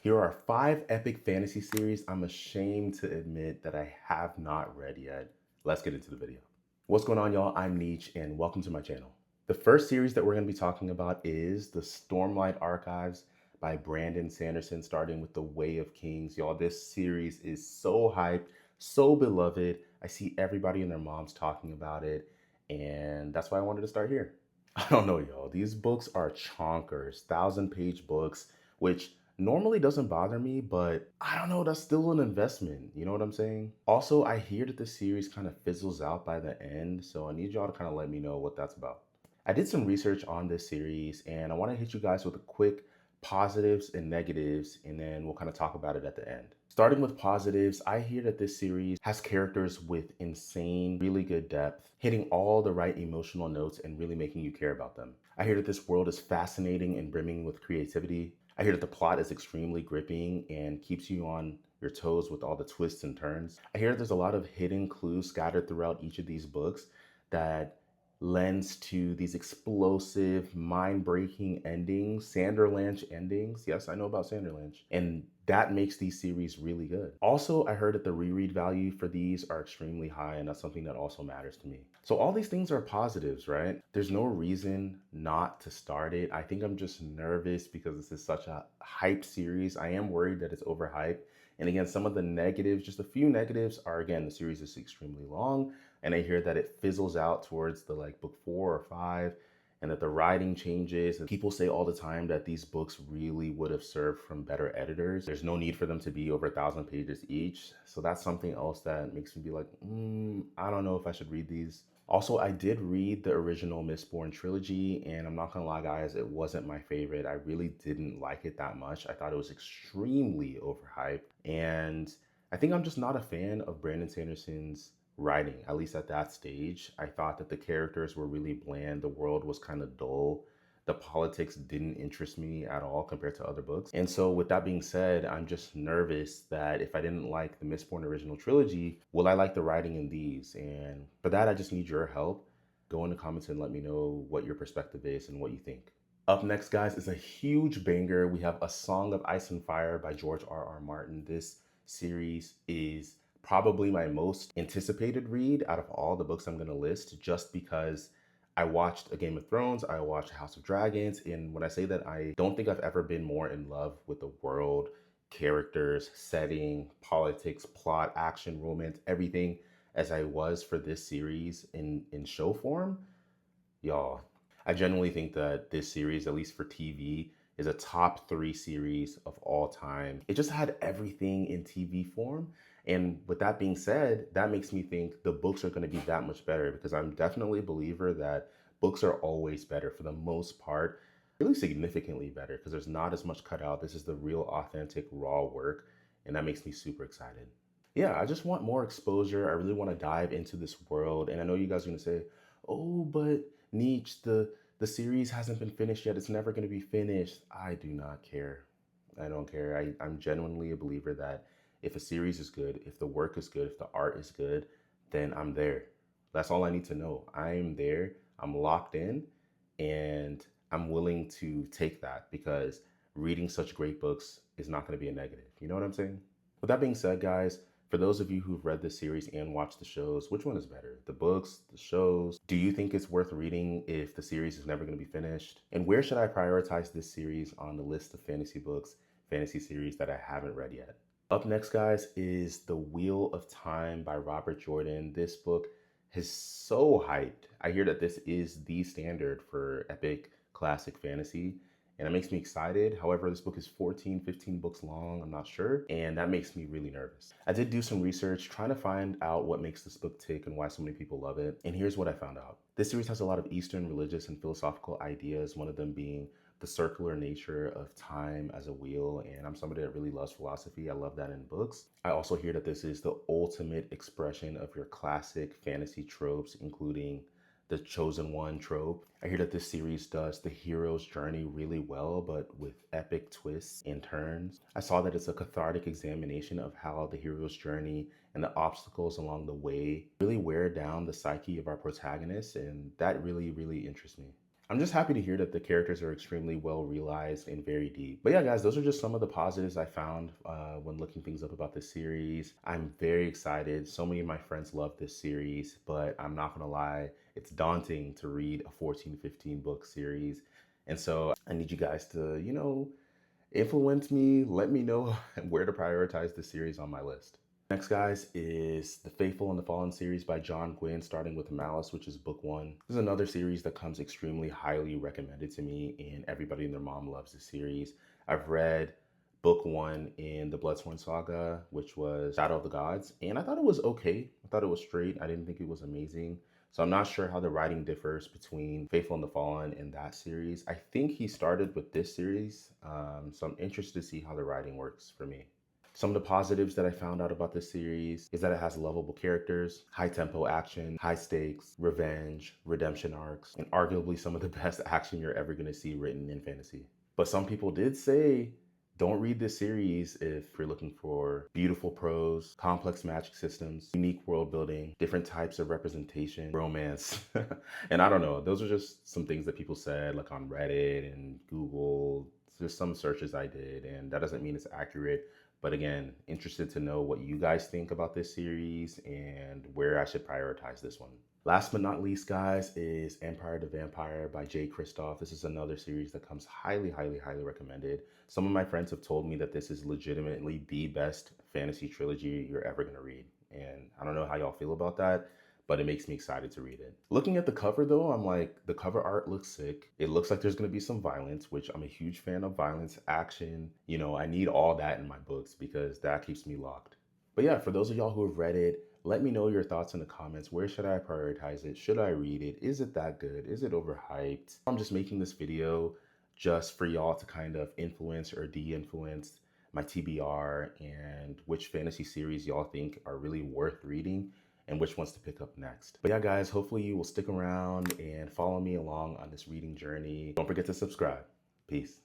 Here are 5 epic fantasy series I'm ashamed to admit that I have not read yet. Let's get into the video. What's going on, y'all? I'm Neech, and welcome to my channel. The first series that we're going to be talking about is the Stormlight Archives by Brandon Sanderson, starting with The Way of Kings. Y'all, this series is so hyped, so beloved. I see everybody and their moms talking about it, and that's why I wanted to start here. I don't know, y'all. These books are chonkers, 1,000-page books, which normally doesn't bother me, but I don't know, that's still an investment. You know what I'm saying? Also, I hear that the series kind of fizzles out by the end, so I need y'all to kind of let me know what that's about. I did some research on this series, and I want to hit you guys with a quick positives and negatives, and then we'll kind of talk about it at the end. Starting with positives, I hear that this series has characters with insane, really good depth, hitting all the right emotional notes and really making you care about them. I hear that this world is fascinating and brimming with creativity. I hear that the plot is extremely gripping and keeps you on your toes with all the twists and turns. I hear that there's a lot of hidden clues scattered throughout each of these books that lends to these explosive, mind-breaking endings, Sanderlanche endings. Yes, I know about Sanderlanche. And that makes these series really good. Also, I heard that the reread value for these are extremely high, and that's something that also matters to me. So all these things are positives, right? There's no reason not to start it. I think I'm just nervous because this is such a hyped series. I am worried that it's overhyped. And again, some of the negatives, just a few negatives are, again, the series is extremely long. And I hear that it fizzles out towards the book 4 or 5, and that the writing changes. And people say all the time that these books really would have served from better editors. There's no need for them to be over 1,000 pages each. So that's something else that makes me be like, I don't know if I should read these. Also, I did read the original Mistborn trilogy, and I'm not gonna lie, guys, it wasn't my favorite. I really didn't like it that much. I thought it was extremely overhyped, and I think I'm just not a fan of Brandon Sanderson's writing, at least at that stage. I thought that the characters were really bland, the world was kind of dull, the politics didn't interest me at all compared to other books. And so with that being said, I'm just nervous that if I didn't like the Mistborn original trilogy, will I like the writing in these? And for that, I just need your help. Go in the comments and let me know what your perspective is and what you think. Up next, guys, is a huge banger. We have A Song of Ice and Fire by George R.R. Martin. This series is probably my most anticipated read out of all the books I'm going to list, just because I watched A Game of Thrones, I watched House of Dragons, and when I say that, I don't think I've ever been more in love with the world, characters, setting, politics, plot, action, romance, everything as I was for this series in show form. Y'all, I genuinely think that this series, at least for TV, is a top 3 series of all time. It just had everything in TV form. And with that being said, that makes me think the books are going to be that much better, because I'm definitely a believer that books are always better for the most part, really significantly better, because there's not as much cut out. This is the real authentic raw work, and that makes me super excited. Yeah, I just want more exposure. I really want to dive into this world. And I know you guys are going to say, oh, but Neech, the series hasn't been finished yet. It's never going to be finished. I do not care. I don't care. I'm genuinely a believer that if a series is good, if the work is good, if the art is good, then I'm there. That's all I need to know. I'm there. I'm locked in, and I'm willing to take that, because reading such great books is not going to be a negative. You know what I'm saying? With that being said, guys, for those of you who've read this series and watched the shows, which one is better? The books, the shows? Do you think it's worth reading if the series is never going to be finished? And where should I prioritize this series on the list of fantasy books, fantasy series that I haven't read yet? Up next, guys, is The Wheel of Time by Robert Jordan. This book is so hyped. I hear that this is the standard for epic classic fantasy, and it makes me excited. However, this book is 14, 15 books long, I'm not sure, and that makes me really nervous. I did do some research trying to find out what makes this book tick and why so many people love it, and here's what I found out. This series has a lot of Eastern religious and philosophical ideas, one of them being the circular nature of time as a wheel, and I'm somebody that really loves philosophy. I love that in books. I also hear that this is the ultimate expression of your classic fantasy tropes, including the chosen one trope. I hear that this series does the hero's journey really well, but with epic twists and turns. I saw that it's a cathartic examination of how the hero's journey and the obstacles along the way really wear down the psyche of our protagonists, and that really, really interests me. I'm just happy to hear that the characters are extremely well realized and very deep. But yeah, guys, those are just some of the positives I found when looking things up about this series. I'm very excited. So many of my friends love this series, but I'm not gonna lie, it's daunting to read a 14, 15 book series. And so I need you guys to, influence me, let me know where to prioritize the series on my list. Next, guys, is The Faithful and the Fallen series by John Gwynne, starting with Malice, which is book one. This is another series that comes extremely highly recommended to me, and everybody and their mom loves this series. I've read book one in the Bloodsworn Saga, which was Shadow of the Gods, and I thought it was okay. I thought it was straight. I didn't think it was amazing. So I'm not sure how the writing differs between Faithful and the Fallen and that series. I think he started with this series, so I'm interested to see how the writing works for me. Some of the positives that I found out about this series is that it has lovable characters, high tempo action, high stakes, revenge, redemption arcs, and arguably some of the best action you're ever going to see written in fantasy. But some people did say, don't read this series if you're looking for beautiful prose, complex magic systems, unique world building, different types of representation, romance. And I don't know, those are just some things that people said, like on Reddit and Google. Just some searches I did, and that doesn't mean it's accurate. But again, interested to know what you guys think about this series and where I should prioritize this one. Last but not least, guys, is Empire the Vampire by Jay Kristoff. This is another series that comes highly, highly, highly recommended. Some of my friends have told me that this is legitimately the best fantasy trilogy you're ever going to read. And I don't know how y'all feel about that, but it makes me excited to read it. Looking at the cover though, I'm like, the cover art looks sick. It looks like there's gonna be some violence, which I'm a huge fan of violence, action. I need all that in my books because that keeps me locked. But yeah, for those of y'all who have read it, let me know your thoughts in the comments. Where should I prioritize it? Should I read it? Is it that good? Is it overhyped? I'm just making this video just for y'all to kind of influence or de-influence my TBR and which fantasy series y'all think are really worth reading and which ones to pick up next. But yeah, guys, hopefully you will stick around and follow me along on this reading journey. Don't forget to subscribe. Peace.